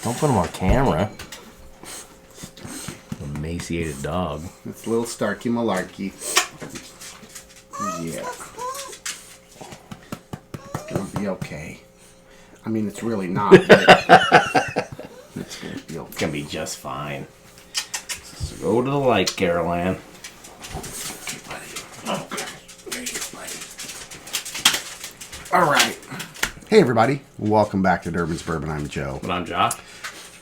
Don't put him on camera. Emaciated dog. It's little Starky Malarkey. Yeah. It's gonna be okay. I mean, it's really not, but it's gonna be okay. It's gonna be just fine. So go to the light, Caroline. Okay, buddy. Okay. There you go, buddy. All right. Hey, everybody. Welcome back to Durbin's Bourbon. I'm Joe. And I'm Josh.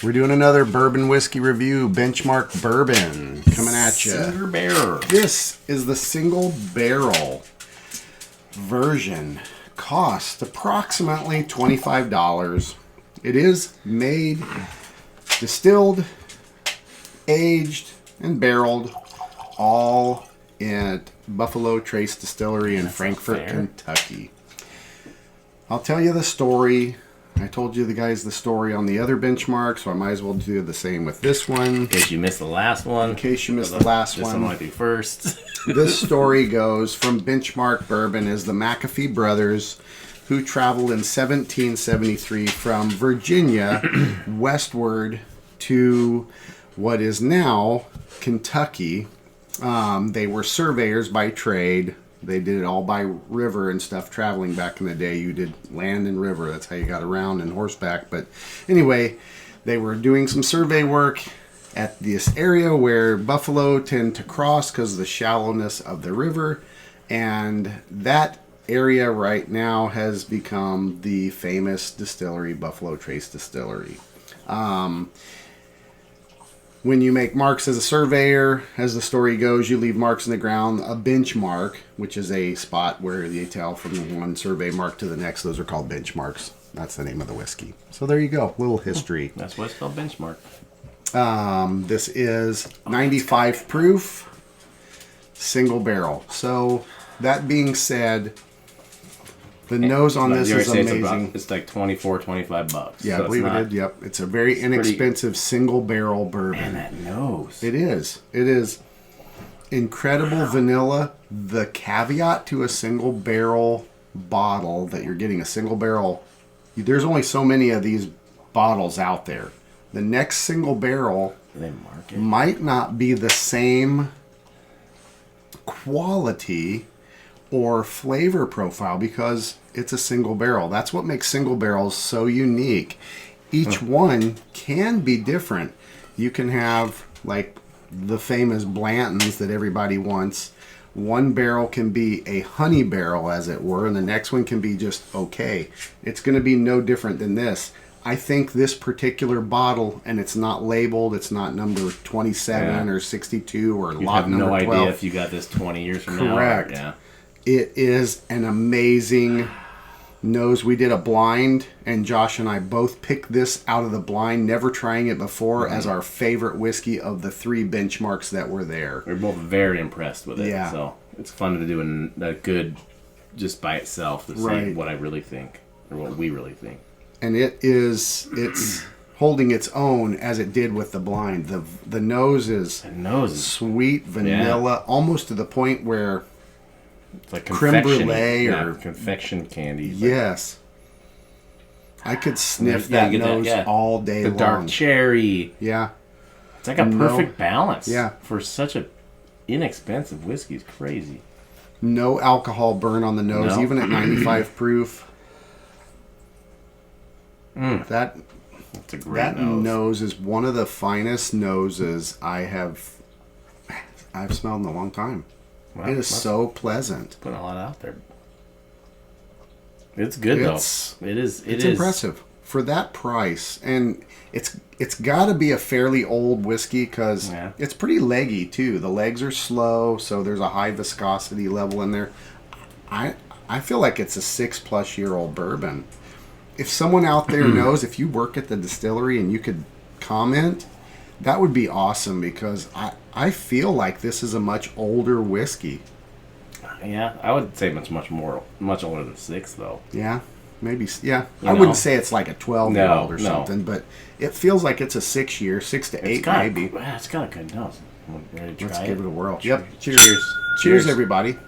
We're doing another bourbon whiskey review, Benchmark Bourbon, coming at you. Single barrel. This is the single barrel version. Cost approximately $25. It is made, distilled, aged, and barreled all at Buffalo Trace Distillery in Frankfort, Kentucky. I'll tell you the story. I told you guys the story on the other benchmark, so I might as well do the same with this one. In case you missed the last one. In case you missed the last one. This one might be first. This story goes from Benchmark Bourbon as the McAfee brothers who traveled in 1773 from Virginia westward to what is now Kentucky. They were surveyors by trade. They did it all by river and stuff, traveling back in the day. You did land and river. That's how you got around and horseback. But anyway, they were doing some survey work at this area where buffalo tend to cross because of the shallowness of the river. And that area right now has become the famous distillery, Buffalo Trace Distillery. When you make marks as a surveyor, as the story goes, you leave marks in the ground. A benchmark, which is a spot where you tell from one survey mark to the next, those are called benchmarks. That's the name of the whiskey. So there you go, little history. That's why it's called benchmark. This is 95 proof, single barrel. So that being said, the nose on this is amazing. It's like $24-$25. Yeah, so I believe it did. Yep. It's a very inexpensive single barrel bourbon. Man, that nose. It is. It is incredible vanilla. The caveat to a single barrel bottle that you're getting a single barrel, there's only so many of these bottles out there. The next single barrel might not be the same quality or flavor profile because it's a single barrel. That's what makes single barrels so unique. Each one can be different. You can have like the famous Blantons that everybody wants. One barrel can be a honey barrel, as it were, and the next one can be just okay. It's going to be no different than this. I think this particular bottle, and it's not labeled, it's not number 27 or 62 or lot number 12. You have no idea if you got this 20 years from now. Correct. Yeah. It is an amazing nose. We did a blind, and Josh and I both picked this out of the blind, never trying it before, as our favorite whiskey of the three benchmarks that were there. We're both very impressed with it. Yeah. So it's fun to do a good just by itself to see what I really think, or what we really think. And it's holding its own as it did with the blind. The nose is sweet vanilla, almost to the point where it's like creme brulee or confection candy. Yes. I could sniff that nose all day long. The dark cherry. Yeah. It's like a perfect balance for such a inexpensive whiskey. It's crazy. No alcohol burn on the nose, even at 95 proof. That's a great nose is one of the finest noses I've smelled in a long time. Well, it is so pleasant. Putting a lot out there. It's good though. It's impressive for that price, and it's got to be a fairly old whiskey because it's pretty leggy too. The legs are slow, so there's a high viscosity level in there. I feel like it's a 6+ year old bourbon. If someone out there knows, if you work at the distillery and you could comment, that would be awesome because I feel like this is a much older whiskey. Yeah, I would say much older than 6 though. Yeah. Maybe, yeah. You I know? wouldn't say it's like a 12-year-old or No. something, but it feels like it's a 6 to 8 maybe. It's got a good nose. Ready to try Let's it? give it a whirl. Cheers. Yep. Cheers. Cheers, everybody.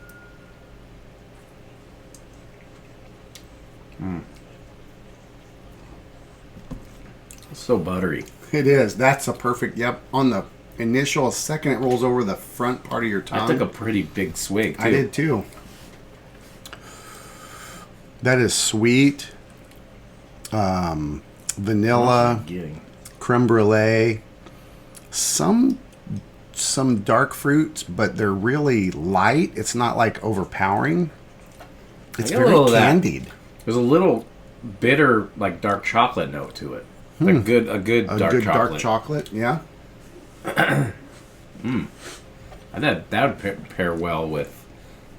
It's so buttery. It is. That's a perfect, yep. On the initial second, it rolls over the front part of your tongue. I took a pretty big swig, too. I did too. That is sweet. Vanilla, creme brulee, some dark fruits, but they're really light. It's not like overpowering. It's very candied. There's a little bitter, like dark chocolate note to it. Like a good dark chocolate. Yeah. That would pair well with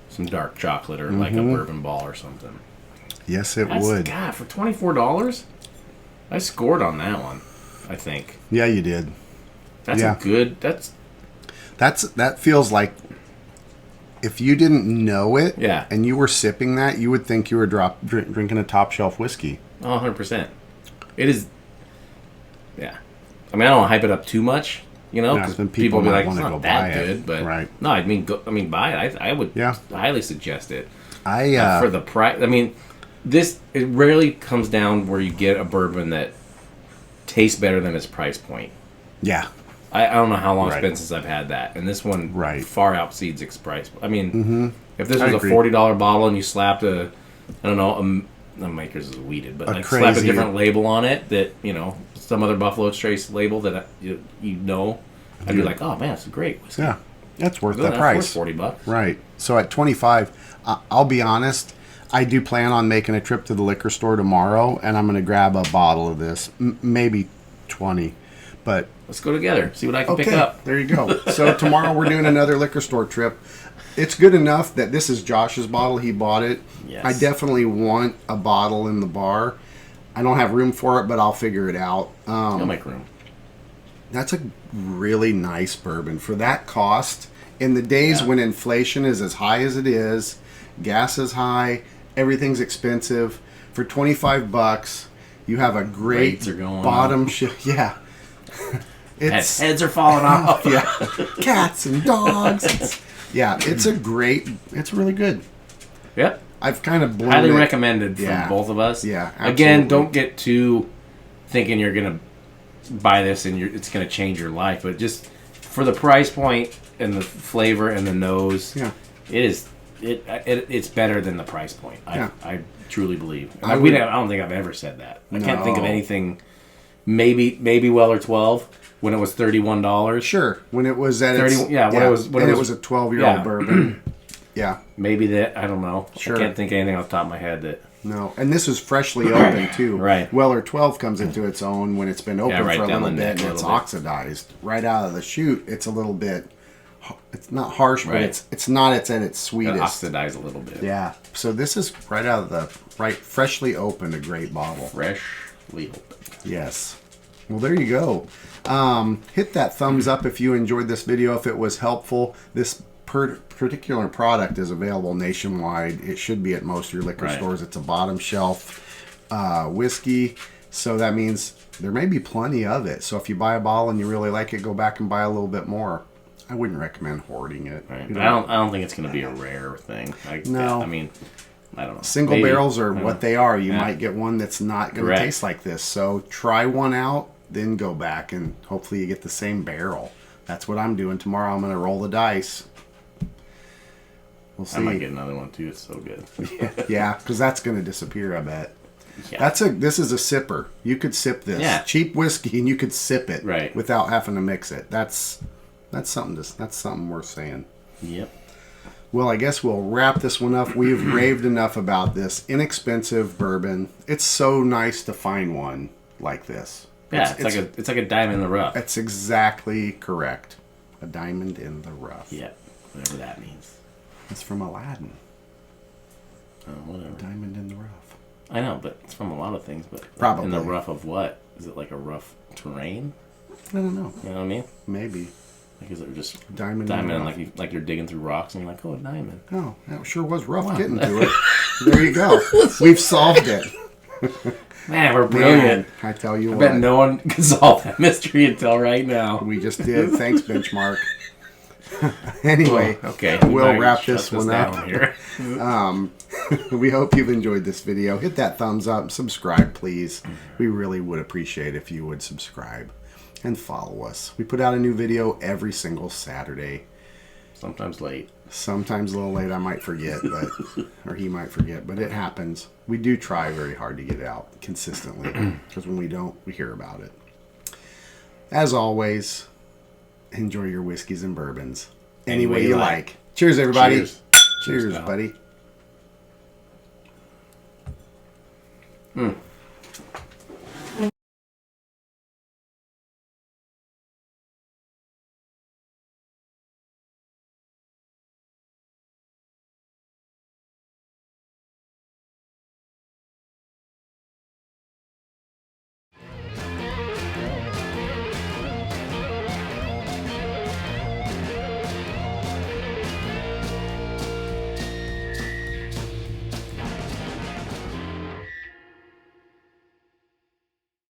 some dark chocolate or like a bourbon ball or something. Yes, it would. God, for $24, I scored on that one. I think. Yeah, you did. That's a good. That feels like if you didn't know it, yeah, and you were sipping that, you would think you were drinking a top shelf whiskey. 100%. It is. Yeah, I mean, I don't hype it up too much, you know, because people will be like, "It's not that good," but right. No, I mean, buy it. I would highly suggest it. For the price. I mean, it rarely comes down where you get a bourbon that tastes better than its price point. Yeah. I don't know how long it's been since I've had that, and this one far outseeds its price. I mean, if this was a $40 bottle and you slapped the Maker's is weeded, but like slap a different label on it that, you know, some other Buffalo Trace label that I'd be like, oh man, it's great whiskey. Yeah, that's worth the price. Worth $40. Right. So at 25, I'll be honest, I do plan on making a trip to the liquor store tomorrow, and I'm going to grab a bottle of this, maybe 20. But let's go together. See what I can pick up. There you go. So tomorrow we're doing another liquor store trip. It's good enough that this is Josh's bottle. He bought it. Yes. I definitely want a bottle in the bar. I don't have room for it, but I'll figure it out. You'll make room. That's a really nice bourbon for that cost. In the days when inflation is as high as it is, gas is high, everything's expensive. For $25, you have a great bottom shelf. Yeah. Heads are falling off. Yeah. Cats and dogs. It's really good. Yep. I've kind of highly recommended from both of us. Yeah, absolutely. Again, don't get too thinking you're going to buy this and it's going to change your life, but just for the price point and the flavor and the nose, it's better than the price point. I truly believe. I don't think I've ever said that. I can't think of anything. Maybe Weller 12 when it was $31. Sure, when it was at 30. When it was a 12-year-old bourbon. Yeah, maybe that. I don't know. Sure. I can't think of anything off the top of my head that. No, and this was freshly opened too. Right. Weller 12 comes into its own when it's been open for a little bit and it's oxidized. Right out of the chute, it's a little bit. It's not harsh, but it's not. It's at its sweetest. Oxidized a little bit. Yeah. So this is right out of the freshly opened, a great bottle. Freshly opened. Yes. Well, there you go. Hit that thumbs up if you enjoyed this video. If it was helpful, this particular product is available nationwide. It should be at most of your liquor stores. It's a bottom shelf whiskey, so that means there may be plenty of it. So if you buy a bottle and you really like it, go back and buy a little bit more. I wouldn't recommend hoarding it. Right. I don't think it's going to be a rare thing. No. I mean, I don't know. Single barrels are what they are. You might get one that's not going to taste like this. So try one out, then go back, and hopefully you get the same barrel. That's what I'm doing tomorrow. I'm going to roll the dice. We'll see. I might get another one too. It's so good. Yeah, because that's going to disappear, I bet. Yeah. This is a sipper. You could sip this. Yeah. Cheap whiskey, and you could sip it without having to mix it. That's something worth saying. Yep. Well, I guess we'll wrap this one up. We've raved enough about this inexpensive bourbon. It's so nice to find one like this. Yeah, it's like a diamond in the rough. That's exactly correct. A diamond in the rough. Yeah, whatever that means. It's from Aladdin. Oh, whatever. Diamond in the rough. I know, but it's from a lot of things. But probably in the rough of what? Is it like a rough terrain? I don't know. You know what I mean? Maybe. Like, is it just diamond like you're digging through rocks and you're like, oh, a diamond. Oh, that sure was rough getting to it. There you go. We've solved it. Man, we're brilliant. Man, I tell you what. I bet no one can solve that mystery until right now. We just did. Thanks, Benchmark. Anyway, okay, we'll wrap this one up. Here. We hope you've enjoyed this video. Hit that thumbs up. Subscribe, please. We really would appreciate if you would subscribe and follow us. We put out a new video every single Saturday. Sometimes late. Sometimes a little late. I might forget, or he might forget, but it happens. We do try very hard to get it out consistently, because when we don't, we hear about it. As always, enjoy your whiskeys and bourbons any way you like. Cheers, everybody. Cheers. Cheers, buddy.